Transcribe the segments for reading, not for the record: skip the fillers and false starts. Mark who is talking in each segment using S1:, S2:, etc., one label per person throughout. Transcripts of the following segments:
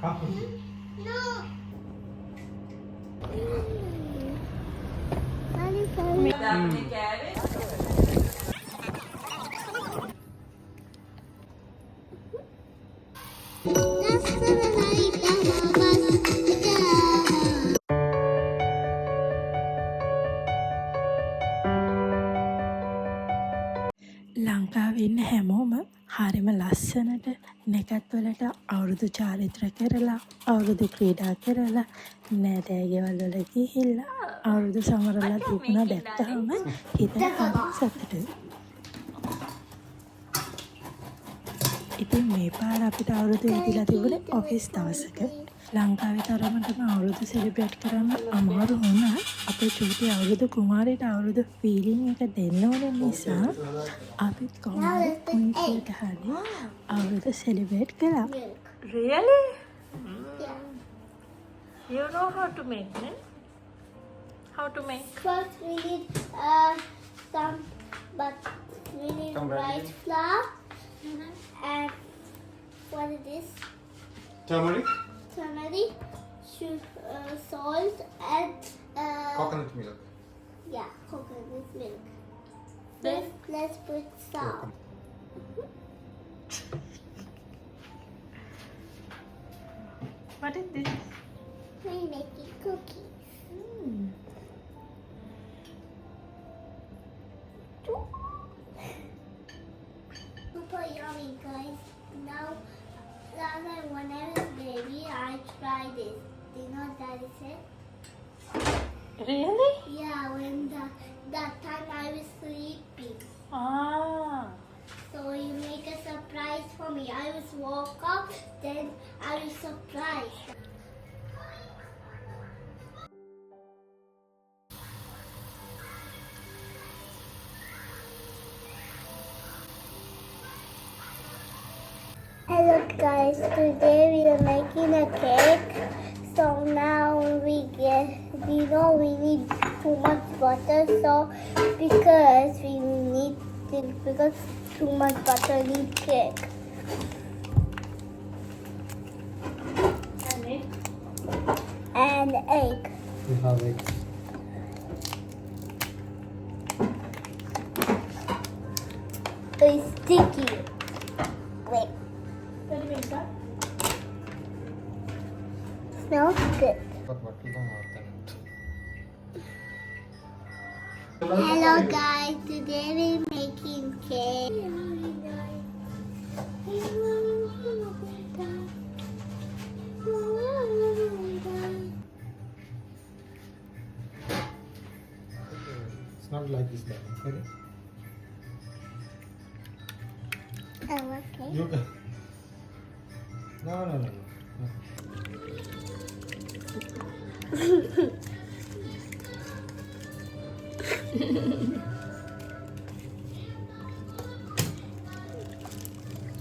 S1: Come.
S2: No.
S3: ලංකාවේ ඉන්න හැමෝම හරිම ලස්සනට නැකත් වලට අවුරුදු චාරිත්‍ර කරලා අවුරුදු ක්‍රීඩා කරලා නෑදෑ ගෙවල් වල ගිහිල්ලා අවුරුදු සමරලා තිබුණා දැක්කම හිතට හරි සතුටුයි. ඉතින් මේ පාර අපිට අවුරුදු ඉදිලා තිබුණේ ඔෆිස් දවසක. ලංකාවේ තරමටම අවුරුදු සෙලිබ්‍රේට් කරන්න අමාරු වුණා. අපේ චූටි අවුරුදු කුමාරයට අවුරුදු ෆීලිං එක දෙන්න ඕන නිසා අපිත් කොහොමද පුංචියට හරි අවුරුදු සෙලිබ්‍රේට් කළා. Really?
S2: Yeah.
S3: You know how to make, ne? How to make?
S2: First we need we need rice flour and what is this?
S1: Turmeric.
S2: Turmeric, salt and
S1: Coconut milk.
S2: yeah, coconut milk. Then let's put salt.
S3: What is this?
S2: We're making cookies. Super yummy, guys. Now, last time when I was baby, I tried this. Do you know what Daddy said?
S3: Really?
S2: Yeah, when that time I was sleeping.
S3: Ah.
S2: So you make a surprise for me. I was woke up, then I was surprised. Hello guys, today we are making a cake. So now we know we need too much butter. So because too much butter need cake. And egg.
S1: We have egg.
S2: It's sticky. Wait. Smells good. Hello guys, today we're making cake.
S1: It's not like this, darling. Okay?
S2: Oh, okay.
S1: You can. No.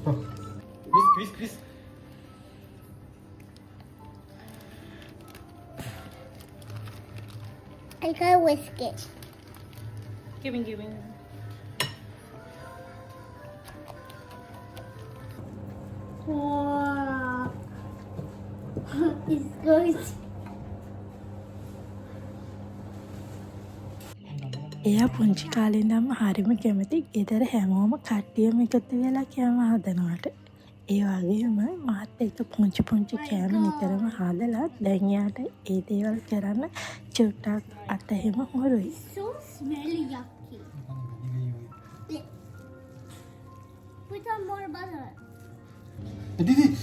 S1: Oh. Whisk.
S2: I gotta whisk it.
S3: Give me.
S2: Wow. It's going to...
S3: එයා පුංචි කාලේ ඉඳන්ම හරිම කැමති ගෙදර හැමෝම කට්ටියම එකතු වෙලා කෑම හදනවට. ඒ වගේම මාත් එක්ක පුංචි කෑම නිතරම හදලා දැන් යාට ඒ දේවල් කරන්න චුට්ටක් අතහෙම හොරුයි.
S2: So smelly yucky. Put on more butter.
S1: Did it?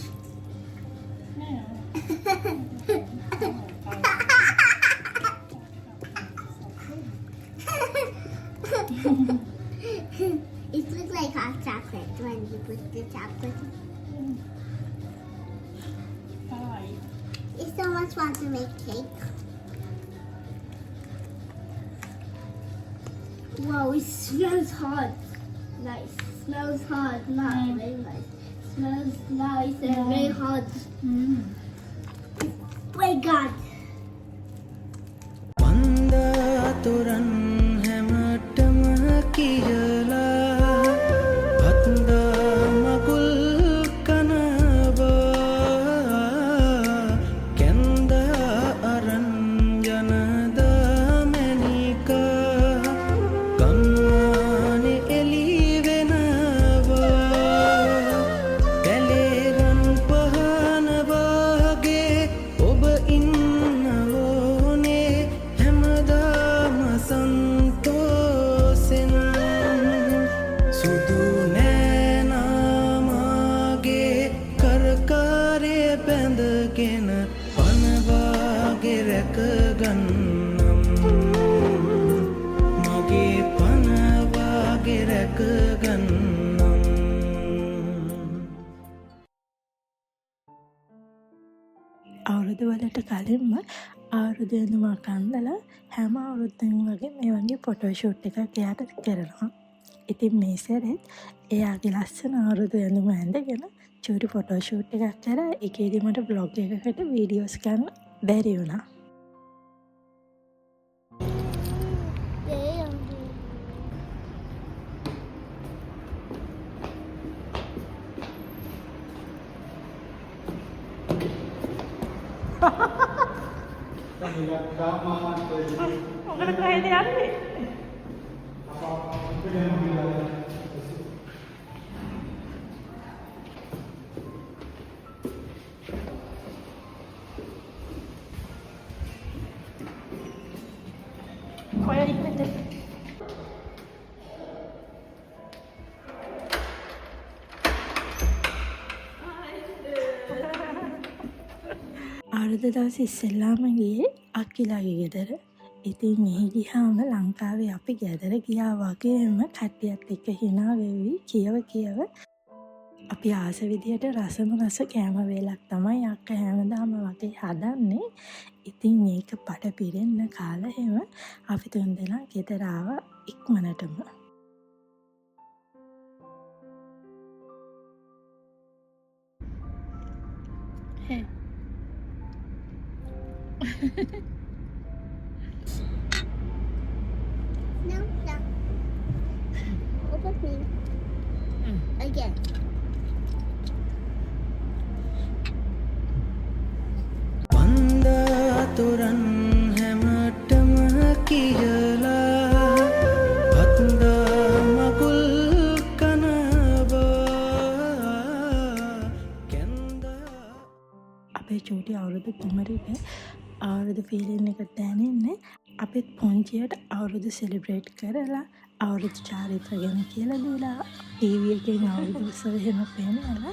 S2: It looks like hot chocolate when you put the chocolate. If someone wants to make cake. Wow, it smells hot. Nice. Smells hot. Not very nice. Smells nice and very hot. My God.
S4: වන්දාතුරන් හැමටම කියලා වන්දා මකුල් කනවා
S3: අවුරුදු වලට කලින්ම අවුරුදු ඇඳුමක් අඳලා හැම අවුරුද්දෙම වගේ මේ වගේ ෆොටෝ ෂූට් එකක් එයාට කරනවා. ඉතින් මේ සැරේත් එයාගේ ලස්සන අවුරුදු ඇඳුම ඇඳගෙන චූටි ෆොටෝ ෂූට් එකක් කරා. ඒකේදී මට බ්ලොග් එකකට වීඩියෝස් ගන්න බැරි වුණා. මොකද කොහෙද යන්නේ? කොහෙද ඉන්නේ? අවුරුදු දවස් ඉස්සෙල්ලාම ගියේ අක්කිලාගේ ගෙදර. ඉතින් මෙහි ගියාම ලංකාවේ අපි ගෙදර ගියා වගේම කට්ටියත් එක්ක hina වෙවි කියව අපි ආස විදියට රසම රස කෑම වේලක් තමයි අක්කා හැමදාම වගේ හදන්නේ. ඉතින් මේක පඩ පිරෙන්න කාලා හැම අපි තුන්දෙනා ගෙදර ආවා ඉක්මනටම. Hey.
S2: No. Over me. Again.
S4: වන්දාතුරන් හැමටම කියලා වන්දා මකුල් කනවා කැන්දා
S3: අපේ චූටි අවුරුදු කුමරිට අවුරුදු ෆීලින් එක දැනෙන්නේ අපිත් පොන්චියට අවුරුදු සෙලිබ්‍රේට් කරලා අවුරුදු චාරිත්‍ර ගැන කියලා දීලා ටීවී එකෙන් අවුරුදු උත්සව එහෙම පෙන්නලා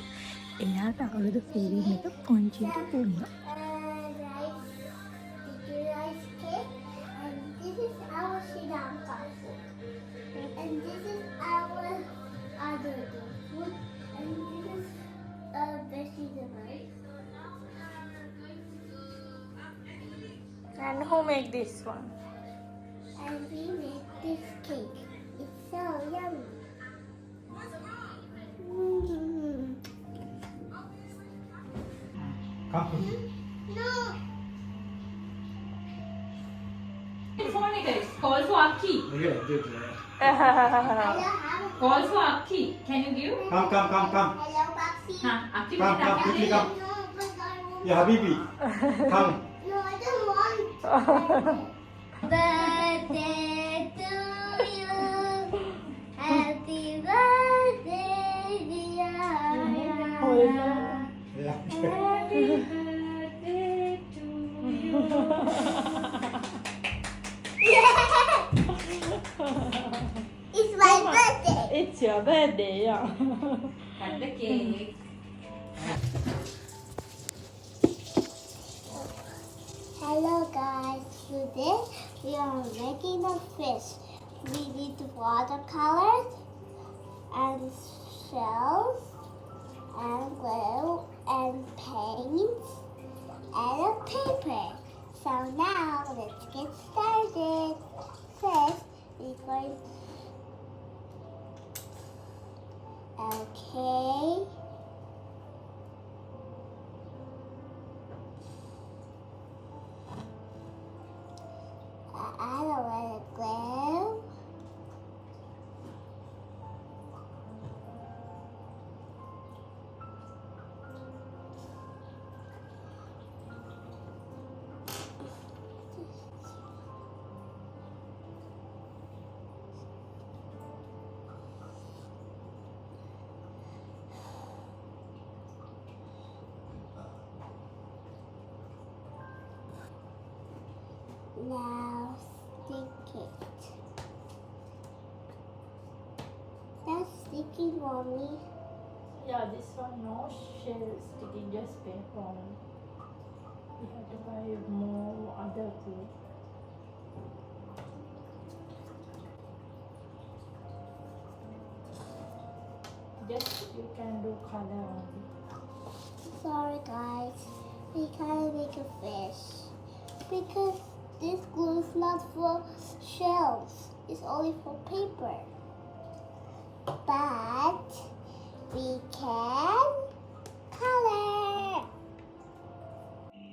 S3: එයාට අවුරුදු ෆීලින් එක පොන්චියට දුන්නා.
S2: And this is our Sri Lanka food. And this is our other food. And this is vegetable.
S3: And who make this one?
S2: And we make this cake. It's so yummy.
S1: Come.
S2: No.
S5: phone guys. Call for Akki.
S1: Yeah, good.
S5: Call for Akki. Can you give?
S1: Come.
S2: Hello, Baxi.
S5: Huh? Akki,
S1: Come,
S5: Akki,
S1: quickly
S5: Akki.
S1: come.
S2: No, but I won't.
S1: Yeah, Habibi. Come.
S2: No, I don't want. Birthday to you. Happy birthday, dear.
S1: Yeah.
S2: It's my birthday.
S3: It's your birthday, yeah.
S5: Cut the cake.
S2: Hello guys, today we are making a fish. We need watercolors and shells and glue and paints and a paper. So now let's get started. First, we're going. Okay. I don't let it glue. Now stick it. That's sticky, mommy.
S3: Yeah, this one no shell sticking, just paper only. You have to buy more other glue. Just you can do color only.
S2: Sorry, guys. we can't make a fish because this glue is not for shells. It's only for paper. But we can color.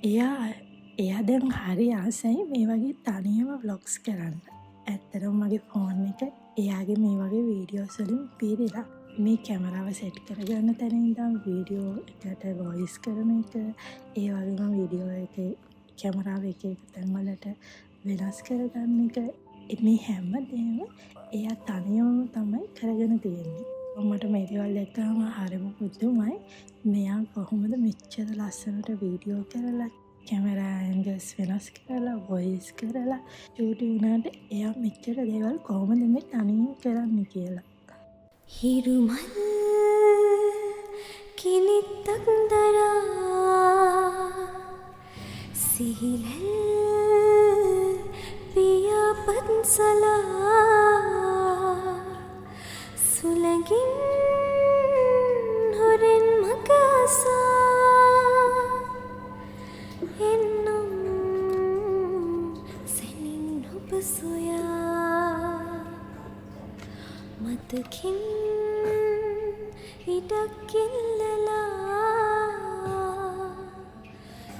S3: එයා දැන් හරි ආසයි මේ වගේ තනියම vlogs කරන්න. ඇත්තටම මගේ ෆෝන් එක එයාගේ මේ වගේ වීඩියෝස් වලින් පීරිලා. මේ කැමරාව සෙට් කරගන්න තැන ඉඳන් වීඩියෝ එකට වොයිස් කරන එක, ඒ වගේම වීඩියෝ එකේ කැමරාව එක තැන්වලට වෙනස් කරගන්න එක, මේ හැම දෙයක්ම එයා තනියම තමයි කරගෙන තියෙන්නේ. මට මේ දේවල් දැක්කම හරිම පුදුමයි. මෙයා කොහොමද මෙච්චර ලස්සනට වීඩියෝ කරලා කැමරා ඇන්ගල්ස් වෙනස් කරලා වොයිස් කරලා ෂූට් වුණාට එයා මෙච්චර දේවල් කොහොමද මේ තනියම කරන්නේ කියලා.
S6: හිරුමල් කිලිත්තක් දරා සිහිලල් පියාපත් සලා සුලගින් හොරෙන් මගසා එන්නම් සෙනින් ඔබ සොයා මතකින් ඉඩක් ඉල්ලලා.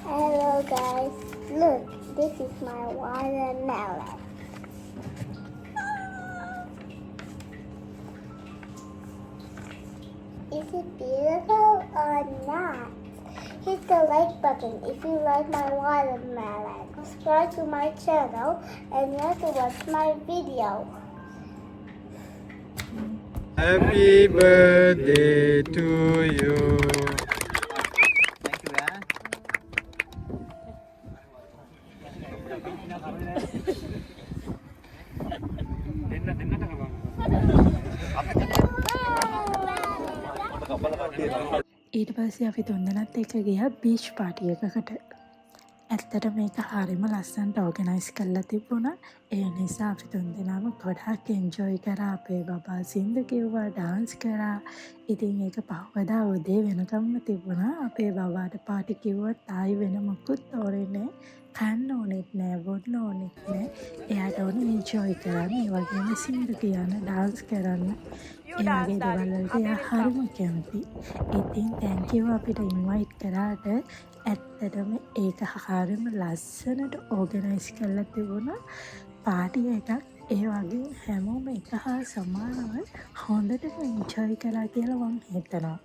S2: Hello guys, look, this is my watermelon. Is it beautiful or not? Hit the like button if you like my watermelon. Subscribe to my channel and you have to watch my video.
S1: Happy birthday to you.
S3: ඊට පස්සේ අපි තුන්දෙනාත් එක්ක ගියා beach party එකකට. ඇත්තට මේක හරිම ලස්සනට ඕගනයිස් කරලා තිබුණා. ඒ නිසා අපි තුන්දෙනාම ගොඩාක් එන්ජොයි කරා. අපේ බබා සින්දු කිව්වා, ඩාන්ස් කරා. ඉතින් ඒක පහවදා උදේ වෙනකම්ම තිබුණා. අපේ බබාට පාටි කිව්වත් ආයි වෙන මොකුත් ඕනේ නෑ. කන්න ඕනෙත් නෑ, බොන්න ඕනෙත් නෑ. එයාට ඕනේ එන්ජොයි කරන්න, ඒ වගේම සින්දු කියන්න, ඩාන්ස් කරන්න. ඒ වගේ දේවල් වලට එයා හරිම කැමති. ඉතින් තැන්ක් යූ අපිට ඉන්වයිට් කරාට. ඇත්තටම ඒක හරිම ලස්සනට ඕගනයිස් කරලා තිබුණා පාටි එකක්. ඒ වගේ හැමෝම එක හා සමානව හොඳටම එන්ජොයි කරා කියලා මම හිතනවා.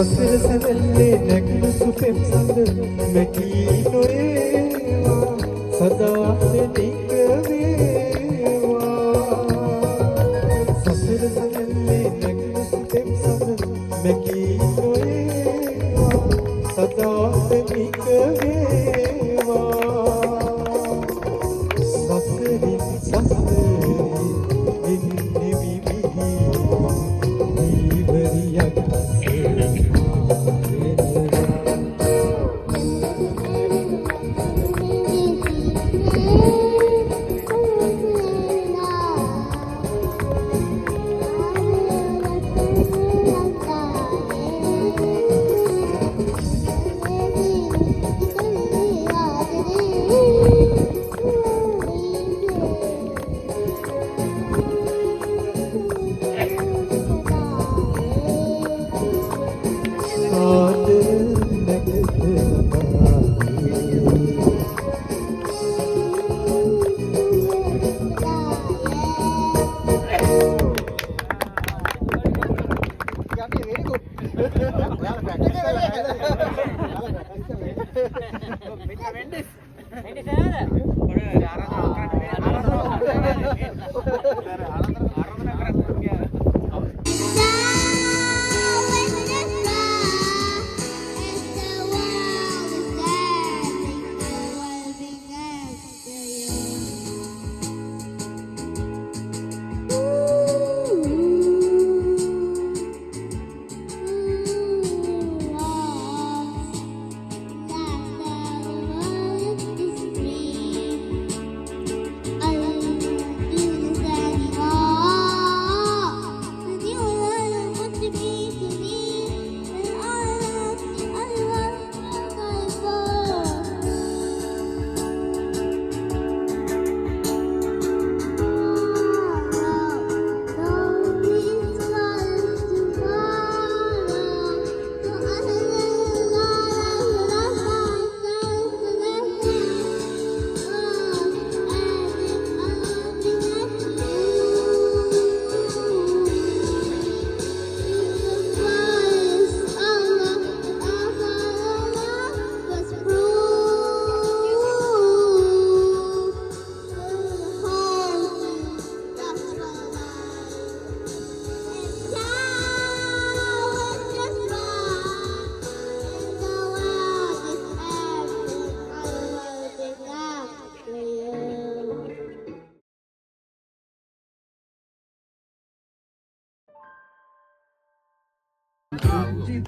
S1: සසර සැවැල්ලේ නැගුණු සුපෙම් සඳ මැකී නොඒවා සදා දෙනික වේවා සසර සැවැල්ලේ නැගුණු සුපෙම් සඳ මැකී නොඒවා සදා දෙනික වේවා සසරින් සසරින් නිවි මිහි ජීවරියක්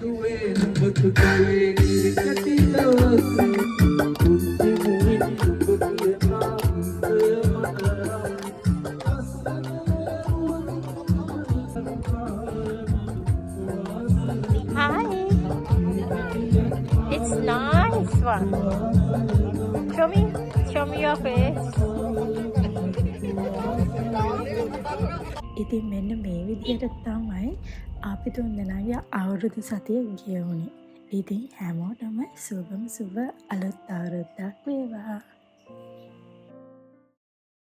S1: දුවේ නුඹතු කලේ කිරිකැටි දවසේ කුංචි මුවින් නුඹ කියනා ඉන්දය
S3: Hi. It's nice one. Show me your face. ඉතින් මෙන්න මේ විදිහට තමයි අපි තුන්දෙනාගේ අවුරුදු සතිය ගිය වුණේ. ඉතින් හැමෝටම සුබම සුබ අලුත් අවුරුද්දක් වේවා.